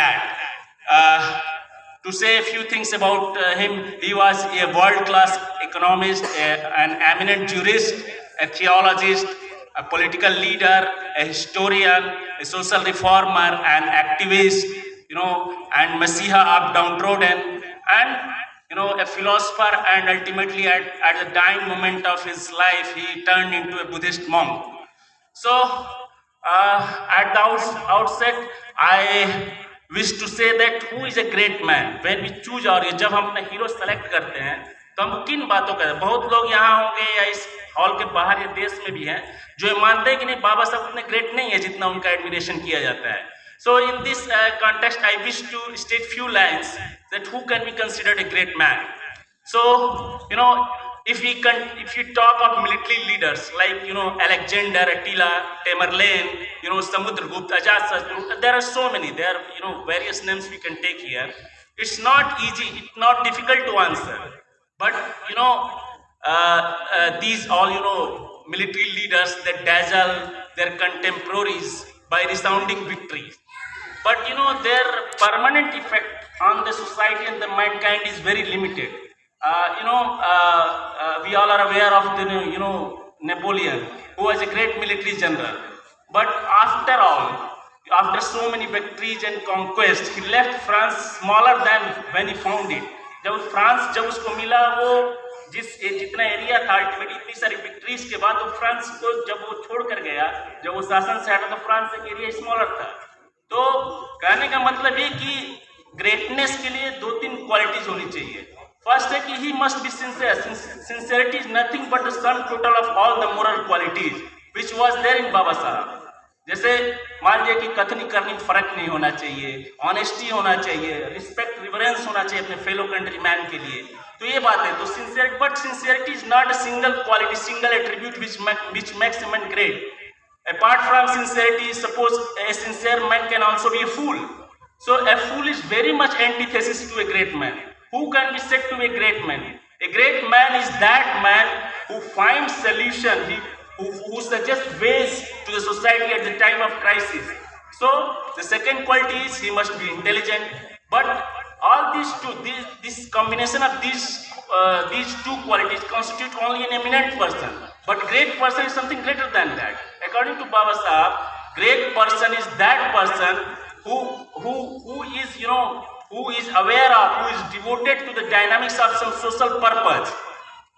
that. To say a few things about him, he was a world-class economist, an eminent jurist, a theologist, a political leader, a historian, a social reformer, an activist, and Messiah of downtrodden, and a philosopher, and ultimately at the dying moment of his life, he turned into a Buddhist monk. So, at the outset, I wish to say that who is a great man. When we choose, और जब हम अपना hero select करते हैं तो हम किन बातों का, बहुत लोग यहाँ होंगे या इस हॉल के बाहर या देश में भी हैं जो ये मानते हैं कि नहीं, बाबा साहब उतने ग्रेट नहीं है जितना उनका एडमिरेशन किया जाता है. So in this context, I wish to state few lines that who can be considered a great man. So if you talk of military leaders like Alexander, Attila, Tamerlane, Samudragupta, Ajatasattu, there are so many. There are various names we can take here. It's not easy. It's not difficult to answer. But these all military leaders that dazzle their contemporaries by resounding victories. But their permanent effect on the society and the mankind is very limited. We all are aware of the Napoleon, who was a great military general. But after so many victories and conquests, he left France smaller than when he found it. जब उसको मिला, वो जितना area था, ultimately इतनी सारी victories के बाद वो फ्रांस को जब वो छोड़ कर गया, जब वो शासन से हटा तो फ्रांस एक एरिया स्मॉलर था. तो कहने का मतलब ये कि ग्रेटनेस के लिए 2-3 क्वालिटीज होनी चाहिए. फर्स्ट है कि he must be sincere. Sincerity is nothing but the sum total of all the moral qualities which was there in Baba Saheb. जैसे मान लीजिए कि कथनी करने में फर्क नहीं होना चाहिए, ऑनेस्टी होना चाहिए, रिस्पेक्ट, रिवरेंस होना चाहिए अपने फेलो कंट्री मैन के लिए. तो ये बात है. तो sincerity, but sincerity is not a single quality, single attribute which makes a man great. Apart from sincerity, suppose a sincere man can also be a fool. So a fool is very much antithesis to a great man. Who can be said to be a great man? A great man is that man who finds solution, who suggests ways to the society at the time of crisis. So the second quality is he must be intelligent. But all these two, this combination of these two qualities constitute only an eminent person. But great person is something greater than that. According to Baba Sahab, great person is that person who is aware of, who is devoted to the dynamics of some social purpose,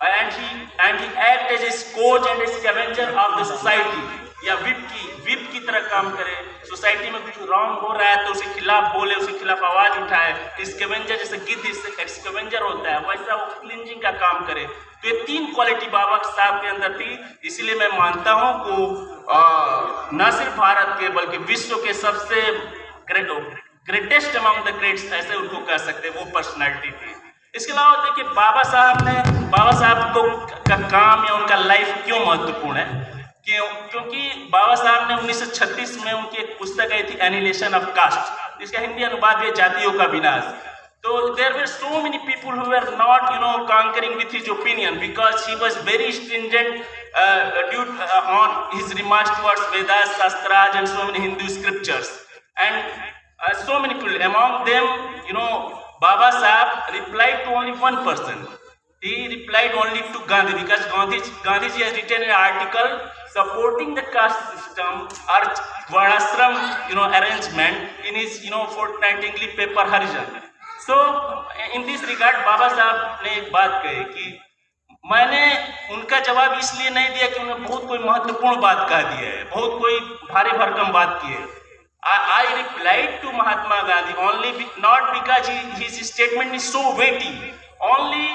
and he acts as a coach and a scavenger of the society. या whip की तरह काम करे. Society में कुछ wrong हो रहा है तो उसके खिलाफ बोले, उसके खिलाफ आवाज उठाए. स्कैवेंजर जैसे गिद्ध स्कैवेंजर होता है, वैसा वो क्लींजिंग का काम करे. तो ये 3 क्वालिटी बाबा साहब के अंदर थी. इसलिए मैं मानता हूँ को न सिर्फ भारत के बल्कि विश्व के सबसे ग्रेटेस्ट अमंग द ग्रेट्स ऐसे उनको कह सकते, वो पर्सनैलिटी थी. इसके अलावा देखिए बाबा साहब को का काम या उनका लाइफ क्यों महत्वपूर्ण है. क्योंकि बाबा साहब ने 1936 में उनकी एक पुस्तक आई थी एनिहिलेशन ऑफ कास्ट, जिसका हिंदी अनुवाद है जातियों का विनाश. तो there were so many people who were not concurring with his opinion because he was very stringent due on his remarks towards Vedas, Shastras and so many Hindu scriptures. And so many people, among them Baba Sahab replied to only one person. He replied only to Gandhi because Gandhiji has written an article supporting the caste system or Varnashram arrangement in his fortnightly paper Harijan. So in this regard Baba Sahab ने एक बात कही कि मैंने उनका जवाब इसलिए नहीं दिया कि उन्होंने बहुत कोई महत्वपूर्ण बात कह दी है, बहुत कोई भारी भरकम बात की है. I replied to Mahatma Gandhi only not because his statement is so weighty, only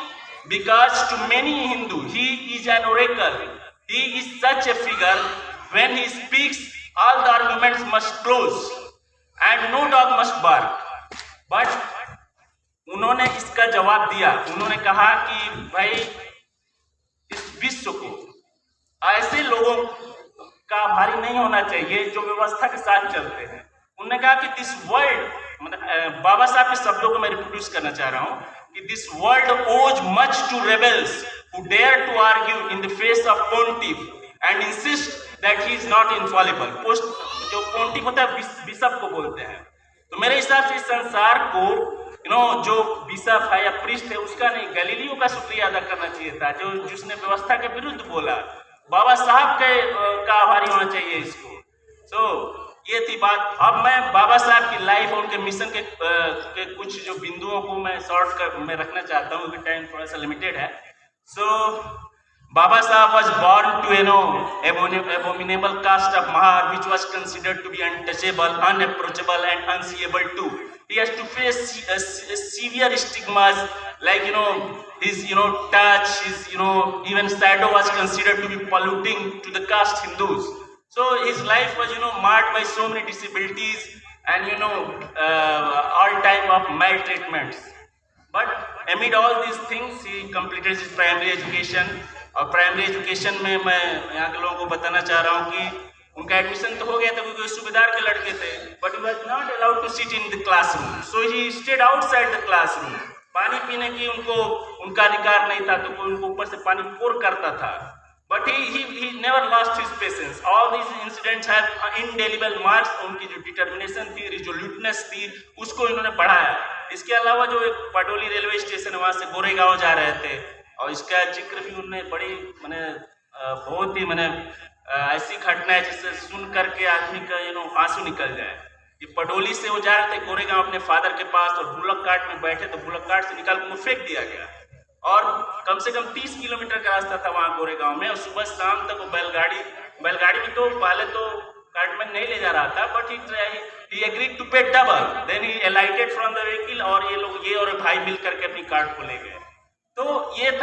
because to many Hindu he is an oracle. He is such a figure, when he speaks all the arguments must close and no dog must bark. But उन्होंने इसका जवाब दिया. उन्होंने कहा कि भाई इस विश्व को ऐसे लोगों का भारी नहीं होना चाहिए जो व्यवस्था के साथ चलते हैं. उन्होंने कहा कि दिस वर्ल्ड, मतलब बाबा साहब के शब्दों को मैं रिप्रोड्यूस करना चाह रहा हूँ कि this world owes much to rebels who dare to argue in the face of pontiff and insist that he is not infallible. जो पोंटिफ होता है बिशप को बोलते हैं. तो मेरे हिसाब से इस संसार को जो बिशप है या प्रीस्ट है उसका नहीं, गैलीलियो का शुक्रिया अदा करना चाहिए था, जो जिसने व्यवस्था के विरुद्ध बोला। बाबा साहब का आभारी होना चाहिए इसको। ये थी बात। अब मैं बाबा साहब की लाइफ और उनके मिशन के कुछ जो बिंदुओं को मैं शॉर्ट में रखना चाहता हूँ, क्योंकि टाइम थोड़ा सा लिमिटेड है। Baba Sahib was born to abominable caste of Mahar, which was considered to be untouchable, unapproachable, and unseeable too. He has to face severe stigmas, like his touch, his even shadow was considered to be polluting to the caste Hindus. So his life was marked by so many disabilities and all type of maltreatments. But amid all these things, he completed his primary education. और primary education में मैं यहाँ के लोगों को बताना चाह रहा हूँ कि उनका एडमिशन तो हो गया था क्योंकि सूबेदार के लड़के थे, but he was not allowed to sit in the classroom, so he stayed outside the classroom. पानी पीने की उनका अधिकार नहीं था, तो कोई उनको ऊपर से पानी पोर करता था, but he never lost his patience. All these incidents have indelible marks. उनकी जो डिटर्मिनेशन थी, रिजोल्यूटनेस थी, उसको इन्होंने बढ़ाया। इसके अलावा जो एक पटोली रेलवे स्टेशन है, वहाँ से गोरेगांव जा रहे थे, और इसका जिक्र भी उन्होंने बड़ी बहुत ही ऐसी घटना है जिससे सुन करके आदमी का आंसू निकल जाए। कि पटोली से वो जा रहे थे गोरेगांव अपने फादर के पास, और बुलक कार्ट में बैठे तो बुलक कार्ट से निकाल उनको फेंक दिया गया। और कम से कम 30 किलोमीटर का रास्ता था वहाँ गोरेगांव में, और सुबह शाम तक वो बैलगाड़ी में तो पहले तो कार्टमैन नहीं ले जा रहा था, but he agreed to pay double, then he alighted from the vehicle, और ये और भाई मिल करके अपनी कार्ट को ले गए। तो ये था